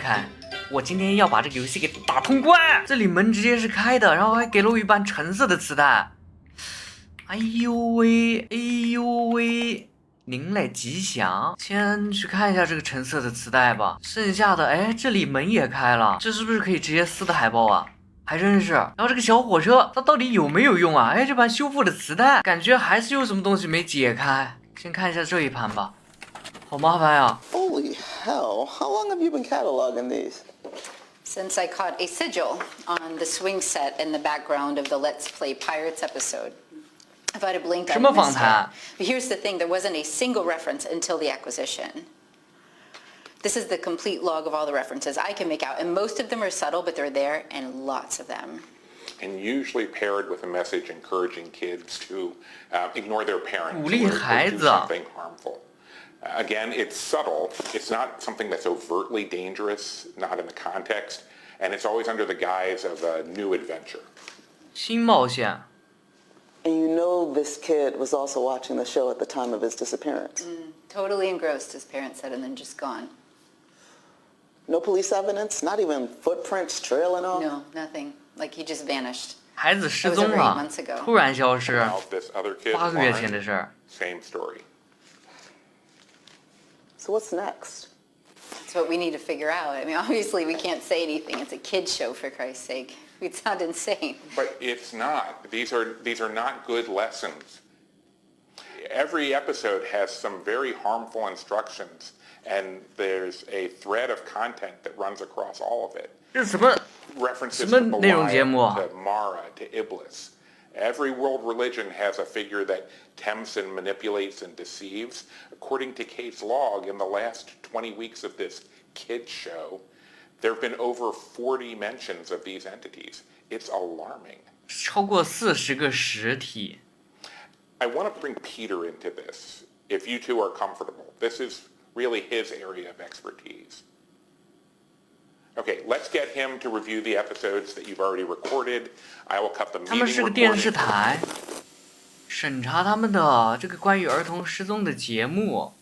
看，我今天要把这个游戏给打通关。这里门直接是开的，然后还给了我一盘橙色的磁带。哎呦喂，哎呦喂，您来吉祥。先去看一下这个橙色的磁带吧。剩下的，哎，这里门也开了，这是不是可以直接撕的海报啊？还真是。然后这个小火车，它到底有没有用啊？哎，这盘修复的磁带，感觉还是有什么东西没解开。先看一下这一盘吧。好麻烦呀。Holy hell, how long have you been cataloging these? Since I caught a sigil on the swing set in the background of the Let's Play Pirates episode. If I'd have blinked, I'd have missed it. But here's the thing, there wasn't a single reference until the acquisition. This is the complete log of all the references I can make out, and most of them are subtle, but they're there, and lots of them. And usually paired with a message encouraging kids to ignore their parents or do something harmful. Again, it's subtle. It's not something that's overtly dangerous, not in the context, and it's always under the guise of a new adventure. 新冒险。 And you know this kid was also watching the show at the time of his disappearance. Totally engrossed, his parents said, and then just gone. No police evidence? Not even footprints trailing off? No, nothing. Like he just vanished. 孩子失踪了，突然消失。8个月前的事儿。 Same story. So what's next? That's what we need to figure out. I mean, obviously we can't say anything. It's a kid's show, for Christ's sake. We'd sound insane. But it's not. These are not good lessons. Every episode has some very harmful instructions, and there's a thread of content that runs across all of it. 这是什么 References 什 to 么内容节目 Belial, to Mara, to Iblis. Every world religion has a figure that tempts and manipulates and deceives. According to Kate's log, in the last 20 weeks of this kids show, there have been over 40 mentions of these entities. It's alarming. 超过40个实体。 I want to bring Peter into this, if you two are comfortable. This is really his area of expertise. Okay, let's get him to review the episodes that you've already recorded. I will cut the meeting recording. 他们是个电视台，审查他们的这个关于儿童失踪的节目。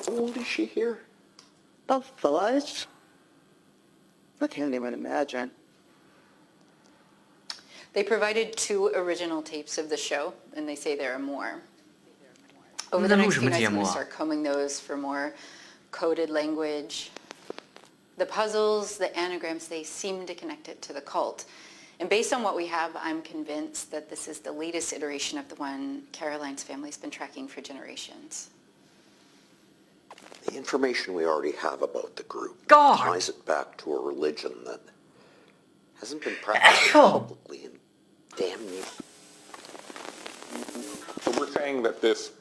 How old is she here? About 5? I can't even imagine. They provided 2 original tapes of the show, and they say there are more. Over the next few nights, I'm going to start combing those for more coded language. The puzzles, the anagrams, they seem to connect it to the cult. And based on what we have, I'm convinced that this is the latest iteration of the one Caroline's family's been tracking for generations. The information we already have about the group ties it back to a religion that hasn't been practiced publicly in damn near. So we're saying that this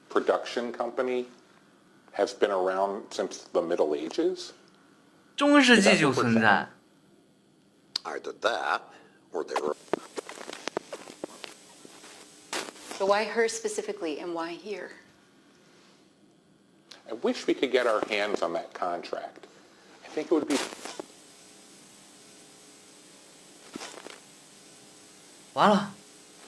production company has been around since the Middle Ages? 中世纪就存在。 Either that, or they were. So why her specifically, and why here? I wish we could get our hands on that contract. I think it would be... 完了，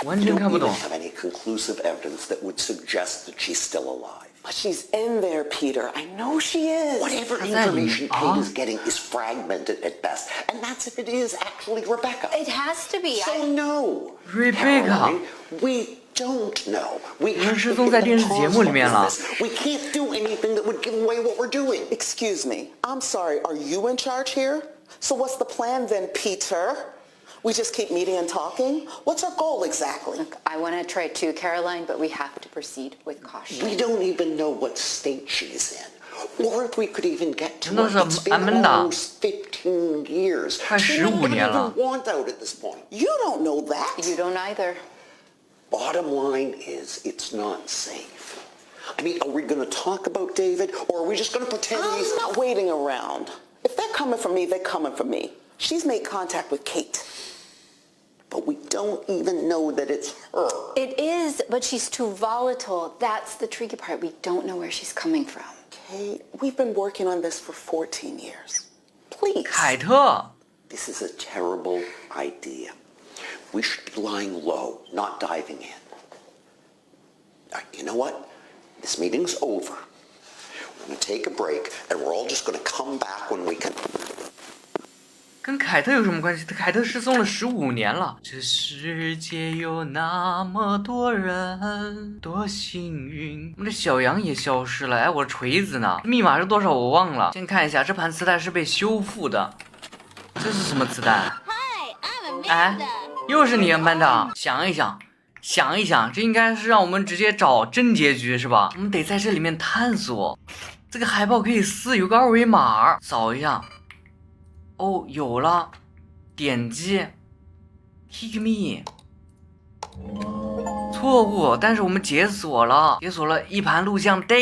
完全看不懂。 We don't even have any conclusive evidence that would suggest that she's still alive. But she's in there, Peter. I know she is. Whatever information Kate is getting is fragmented at best. And that's if it is actually Rebecca. It has to be. So no. Rebecca. Caroline, we don't know. We have to get the cause of this. We can't do anything that would give away what we're doing. Excuse me. I'm sorry. Are you in charge here? So what's the plan then, Peter? We just keep meeting and talking? What's our goal exactly? Look, I want to try too, Caroline, but we have to proceed with caution. We don't even know what state she's in. Or if we could even get to her. It's been almost 15 years. She don't even want out at this point. You don't know that. You don't either. Bottom line is, it's not safe. I mean, are we going to talk about David, or are we just going to pretend he's... I'm not waiting around. If they're coming for me, they're coming for me. She's made contact with Kate. But we don't even know that it's her. It is, but she's too volatile. That's the tricky part. We don't know where she's coming from. Kate, we've been working on this for 14 years. Please. 凯特 This is a terrible idea. We should be lying low, not diving in. You know what? This meeting's over. going to take a break, and we're all just going to come back when we can. 跟凯特有什么关系？凯特失踪了15年了。这世界有那么多人，多幸运。我们的小羊也消失了。哎，我的锤子呢？密码是多少？我忘了。先看一下，这盘磁带是被修复的。这是什么磁带？哎，又是你啊，曼达。想一想，这应该是让我们直接找真结局是吧？我们得在这里面探索。这个海报可以撕，有个二维码，扫一下。哦，有了，点击 Kick me， 错误，但是我们解锁了一盘录像带，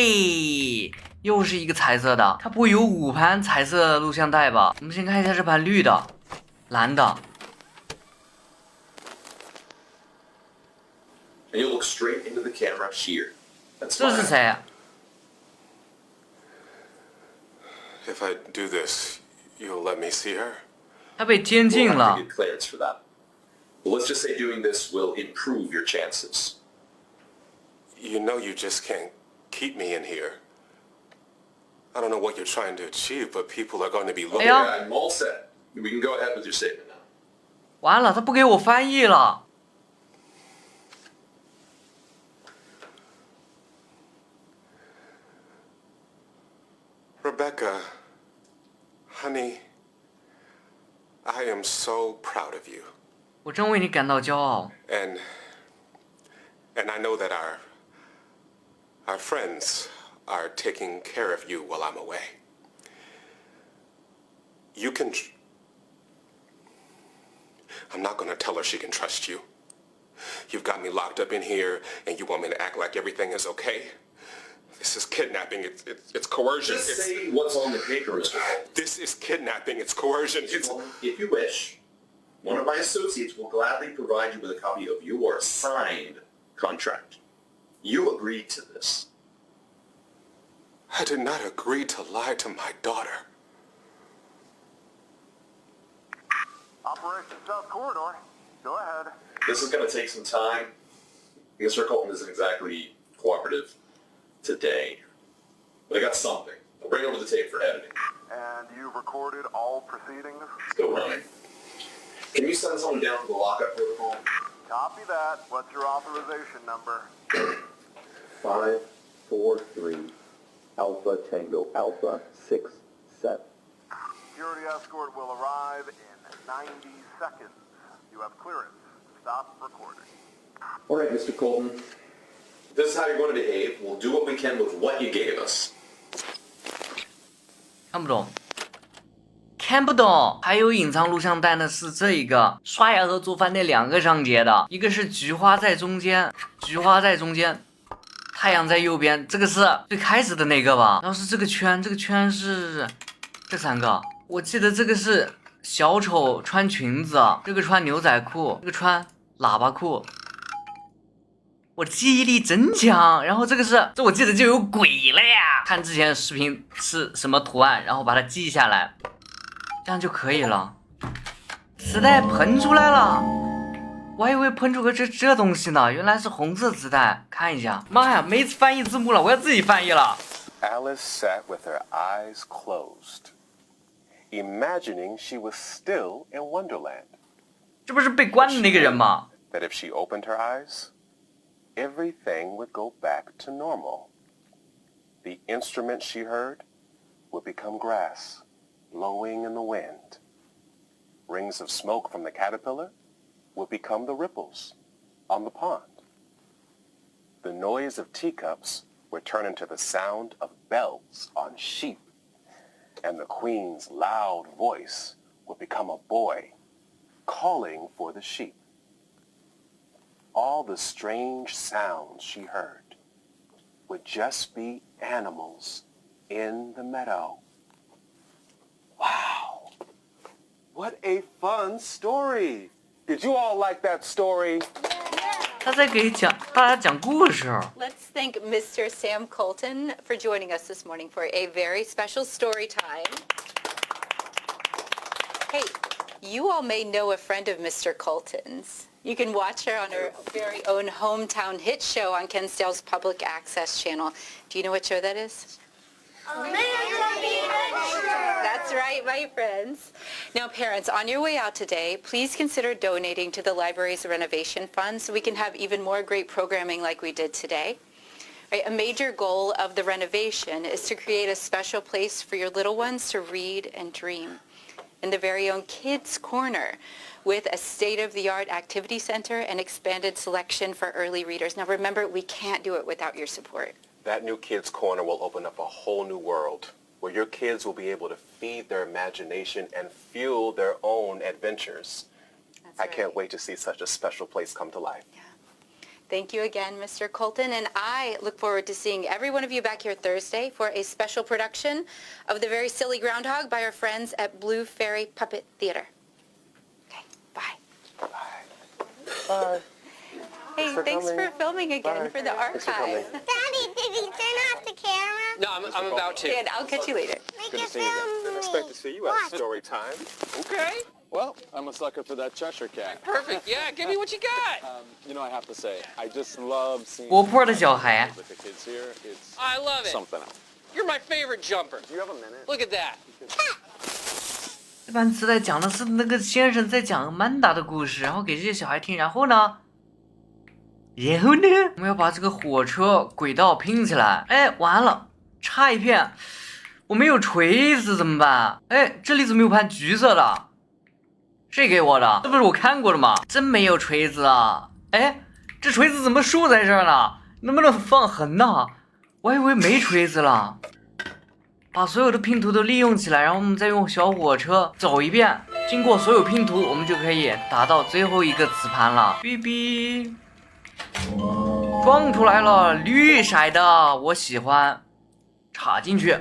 又是一个彩色的，它不会有5盘彩色录像带吧？我们先看一下这盘绿的、蓝的。And you look straight into the camera here. 这是谁啊？ If I do this, you'll let me see her? 他被监禁 We'll 了 have to get clearance for that. Well, let's just say doing this will improve your chances. You know you just can't keep me in here. I don't know what you're trying to achieve, but people are going to be looking. Yeah. I'm all set. We can go ahead with your statement now. 完了，他不给我翻译了。 Rebecca, honey, I am so proud of you. 我真为你感到骄傲。 And I know that our friends are taking care of you while I'm away. You can... I'm not going to tell her she can trust you. You've got me locked up in here, and you want me to act like everything is okay? This is kidnapping. It's coercion. Just say what's on the paper, Mr. Cole. This is kidnapping. It's coercion. If you wish, one of my associates will gladly provide you with a copy of your signed contract. You agreed to this. I did not agree to lie to my daughter. Operation South Corridor. Go ahead. This is going to take some time. Mr. Colton isn't exactly cooperative today. But I got something. I'll bring it over the tape for editing. And you've recorded all proceedings? Still running. Can you send someone down to the lockup protocol? Copy that. What's your authorization number? 543 Alpha Tango Alpha 6 7. Security escort will arrive in 90 seconds. You have clearance to stop recording. All right, Mr. Colton. If this is how you're going to behave, we'll do what we can with what you gave us. 看不懂，还有隐藏录像带呢，是这个刷牙和做饭那2个章节的，一个是菊花在中间，太阳在右边，这个是最开始的那个吧，然后是这个圈是这3个，我记得这个是小丑穿裙子，这个穿牛仔裤，这个穿喇叭裤。我记忆力真强，然后这我记得就有鬼了呀！看之前的视频是什么图案，然后把它记下来，这样就可以了。磁带喷出来了，我还以为喷出个这东西呢，原来是红色磁带。看一下，妈呀，没翻译字幕了，我要自己翻译了。Alice sat with her eyes closed, imagining she was still in Wonderland. 这不是被关的那个人吗？ That if she opened her eyes, everything would go back to normal. The instrument she heard would become grass, blowing in the wind. Rings of smoke from the caterpillar would become the ripples on the pond. The noise of teacups would turn into the sound of bells on sheep, and the queen's loud voice would become a boy calling for the sheep. All the strange sounds she heard would just be animals in the meadow. Wow. What a fun story. Did you all like that story? 他在给大家讲故事。 Let's thank Mr. Sam Colton for joining us this morning for a very special story time. Hey, you all may know a friend of Mr. Colton's. You can watch her on her very own hometown hit show on Ken Stale's public access channel. Do you know what show that is? That's right, my friends. Now, parents, on your way out today, please consider donating to the library's renovation fund so we can have even more great programming like we did today. Right, a major goal of the renovation is to create a special place for your little ones to read and dream in the very own Kids Corner with a state-of-the-art activity center and expanded selection for early readers. Now, remember, we can't do it without your support. That new Kids Corner will open up a whole new world where your kids will be able to feed their imagination and fuel their own adventures. I can't wait to see such a special place come to life. Yeah. Thank you again, Mr. Colton, and I look forward to seeing every one of you back here Thursday for a special production of The Very Silly Groundhog by our friends at Blue Fairy Puppet Theater. Okay, bye. Bye. Hey, thanks for filming again for the archive. Daddy, did you turn off the camera? No, I'm about to. And I'll catch you later. Make it film Didn't expect to see you at story time. Okay. Well, I'm a sucker for that Cheshire Cat. Perfect. Yeah, give me what you got. You know, I have to say, I just love seeing 活泼的小孩。 with the kids here. It's I love it. something else. You're my favorite jumper. Do you have a minute? Look at that. 这盘磁带讲的是那个先生在讲曼达的故事，然后给这些小孩听。然后呢，我们要把这个火车轨道拼起来。哎，完了，差一片，我没有锤子怎么办？哎，这里怎么有盘橘色的？谁给我的？这不是我看过的吗？真没有锤子啊！哎，这锤子怎么竖在这儿呢？能不能放横呢？我还以为没锤子了。把所有的拼图都利用起来，然后我们再用小火车走一遍，经过所有拼图，我们就可以达到最后一个磁盘了。哔哔，装出来了，绿色的，我喜欢。插进去，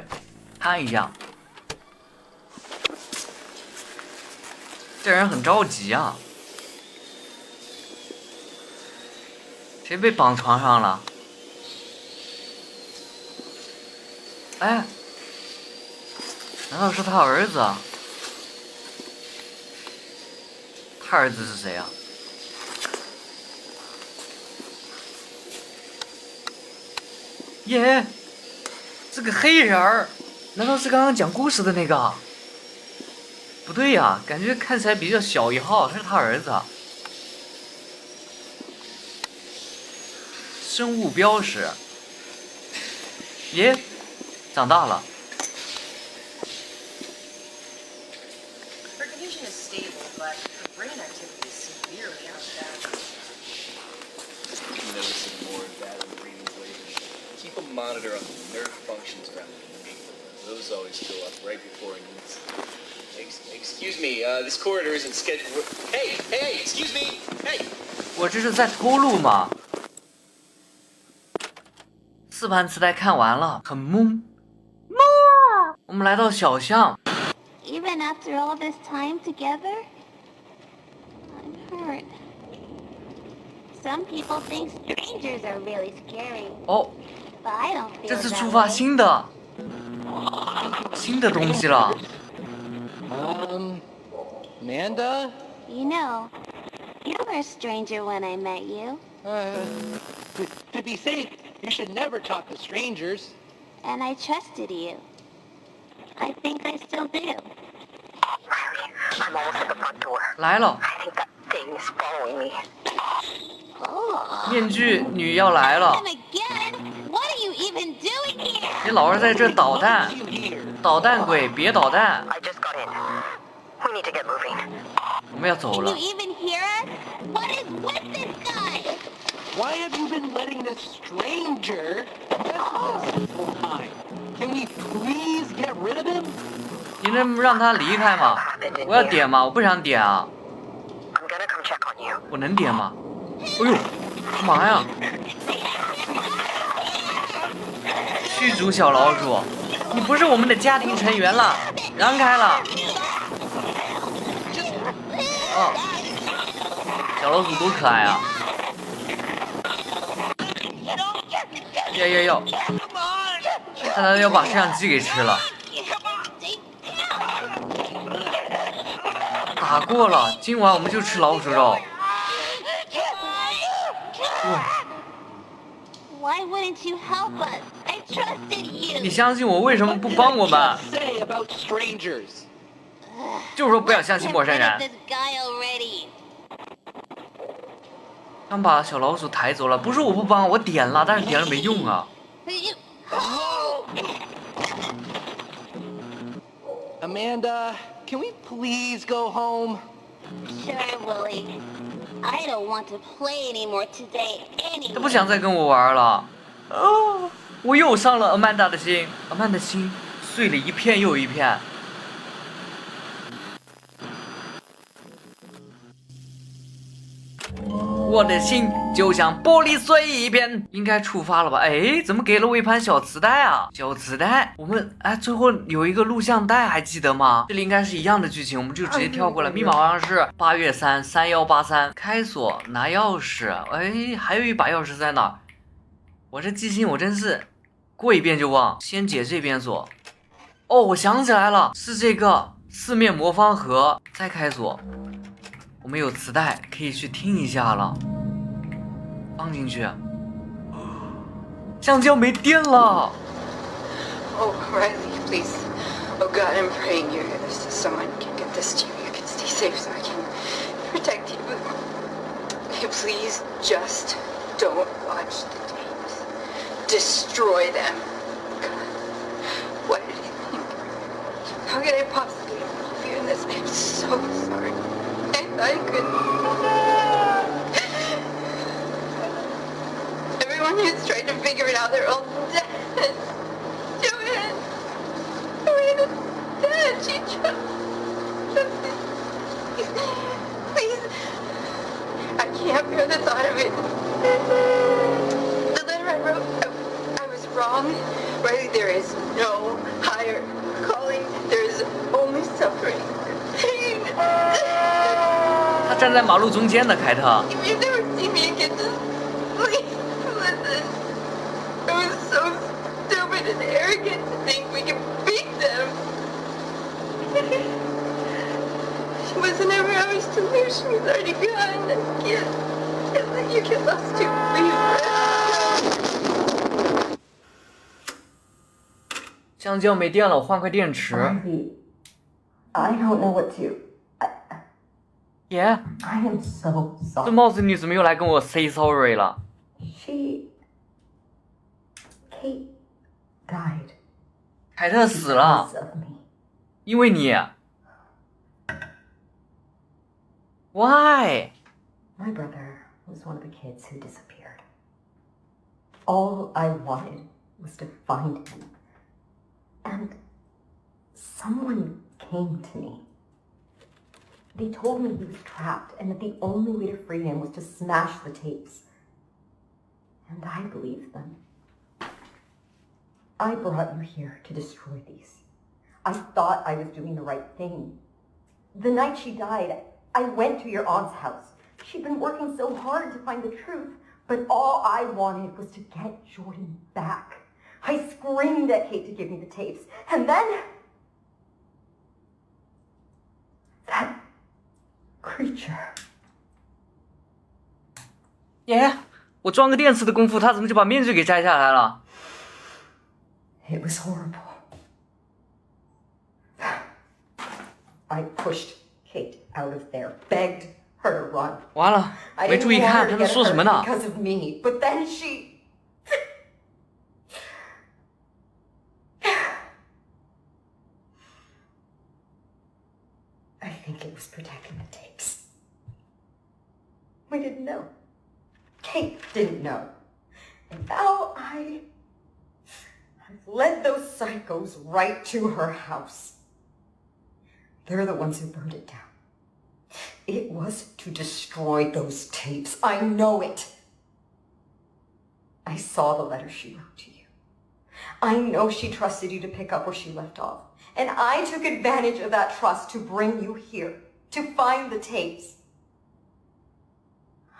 看一下。这人很着急啊！谁被绑床上了？哎。难道是他儿子？他儿子是谁啊？耶，这个黑人儿，难道是刚刚讲故事的那个？不对呀，感觉看起来比较小一号，他是他儿子。生物标识。耶，长大了。Monitor on the nerve functions around the amygdala. Those always go up right before it needs. Excuse me, this corridor isn't scheduled. Hey, excuse me, hey. 我这是在偷录吗？4盘磁带看完了，很懵。我们来到小巷。 Even after all this time together? I'm hurt. Some people think strangers are really scary. 哦。 But I don't feel 这次 that 触发 way. 新的东西了。Amanda? You know, you were a stranger when I met you. To be safe, you should never talk to strangers. And I trusted you. I think I still do. I'm almost at the front door. 来了。 I think that thing is following me. 面具女要来了。 And again? What are you even doing here? 你老是在这捣蛋，捣蛋鬼，别捣蛋。 I just got in. We need to get moving. 我们要走 Can 了 you。even hear us? What is with this guy? Why have you been letting this stranger mess with us this whole time? Can we please get rid of him? 你能让他离开吗？我要点吗？我不想点啊。 I'm gonna come check on you. 我能点吗？哎呦，干嘛呀？驱逐小老鼠，你不是我们的家庭成员了，让开了。哦，小老鼠多可爱啊！要，看来要把摄像机给吃了。打过了，今晚我们就吃老鼠肉。哇！ Why wouldn't you help us? I 你相信我，为什么不帮我们？就是说不要相信陌生人。刚把小老鼠抬走了，不是我不帮，我点了，但是点了没用啊。Amanda, can we please go home? Sure, Willie. I don't want to play anymore today 他不想再跟我玩了。哦，我又伤了阿曼达的心，阿曼达的心碎了一片又一片。我的心就像玻璃碎片，应该触发了吧？哎，怎么给了我一盘小磁带啊？小磁带，我们最后有一个录像带，还记得吗？这里应该是一样的剧情，我们就直接跳过来。密码好像是8月3 3183，开锁拿钥匙。哎，还有一把钥匙在哪？我这记性我真是过一遍就忘。先解这边锁。哦，我想起来了，是这个四面魔方盒，再开锁。我们有磁带可以去听一下了，放进去。橡胶没电了。Oh, Riley, please. Oh God, I'm praying someone can get this to you. You can stay safe so I can protect you. Please just don't watch the tapes. Destroy them. God, what did you think? How could I possibly involve you in this? I'm so sorry. I couldn't. Everyone who's tried to figure it out, they're all dead. Joanne is dead. She tried. Please. I can't bear the thought of it. The letter I wrote, I was wrong. Riley, there is no higher calling. There is only suffering. Pain. 他站在马路中间的凯特。If you've never seen me again, just please listen. I was so stupid and arrogant to think we could beat them. She wasn't ever ours to lose. She was already gone. You can't us to leave. 橡胶没电了，我换块电池。I don't know what to. Yeah. I am so sorry. 这帽子女怎么又来跟我 say sorry 了 Kate died. 凯特死了，因为你。Why? My brother was one of the kids who disappeared. All I wanted was to find him. And someone came to me. They told me he was trapped and that the only way to free him was to smash the tapes. And I believed them. I brought you here to destroy these. I thought I was doing the right thing. The night she died, I went to your aunt's house. She'd been working so hard to find the truth, but all I wanted was to get Jordan back. I screamed at Kate to give me the tapes, and then that creature. Yeah, 我装个电池的功夫，他怎么就把面具给摘下来了？ It was horrible. I pushed Kate out of there, begged her to run. 完了，没注意看他在说什么呢？ Because of me, but then she. I think it was protecting the tapes. We didn't know. Kate didn't know. And now I've led those psychos right to her house. They're the ones who burned it down. It was to destroy those tapes. I know it. I saw the letter she wrote to you. I know she trusted you to pick up where she left off. And I took advantage of that trust to bring you here, to find the tapes.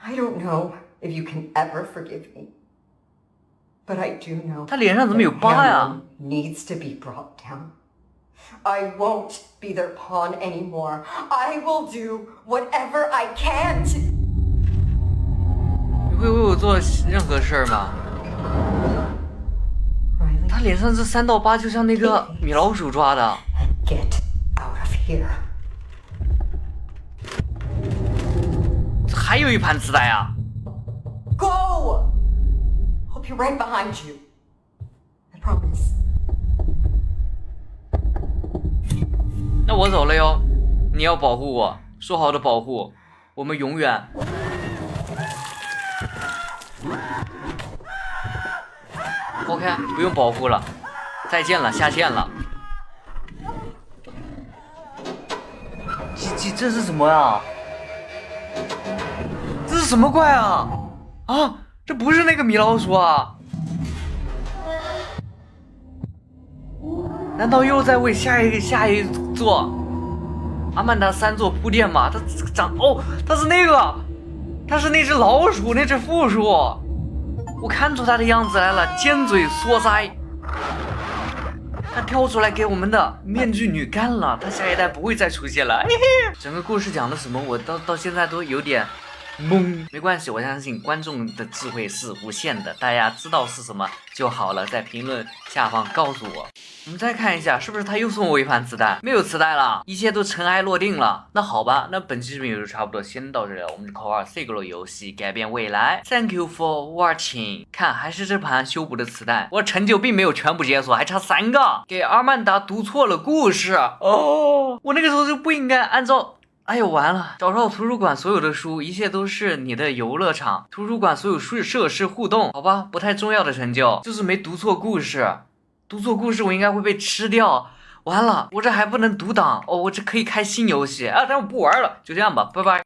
I don't know if you can ever forgive me. But I do know 他脸上怎么有疤呀？ needs to be brought down. I won't be their pawn anymore. I will do whatever I can to... 你会为我做任何事儿吗？ Riley, 他脸上这3道疤就像那个米老鼠抓的。Get out of here. 这还有一盘磁带啊 Go! I'll be right behind you. I promise. 那我走了哟，你要保护我，说好的保护，我们永远。OK， 不用保护了，再见了，下线了。这是什么呀？这是什么怪啊？啊，这不是那个米老鼠啊？难道又在为下一座阿曼达3做铺垫吗？它长哦，它是那个，它是那只老鼠，那只负鼠。我看出它的样子来了，尖嘴缩腮。它跳出来给我们的面具女干了，它下一代不会再出现了。嘿嘿，整个故事讲的什么，我到现在都有点懵。没关系，我相信观众的智慧是无限的，大家知道是什么就好了，在评论下方告诉我。我们再看一下，是不是他又送我一盘磁带？没有磁带了，一切都尘埃落定了。那好吧，那本期视频就差不多先到这里了。我们的口号4个游戏改变未来 ，Thank you for watching。看，还是这盘修补的磁带，我成就并没有全部解锁，还差3个。给阿曼达读错了故事哦，我那个时候就不应该按照。哎呦，完了！找到图书馆所有的书，一切都是你的游乐场。图书馆所有设施互动，好吧，不太重要的成就，就是没读错故事。读错故事我应该会被吃掉。完了，我这还不能读档哦，我这可以开新游戏啊，但我不玩了，就这样吧，拜拜。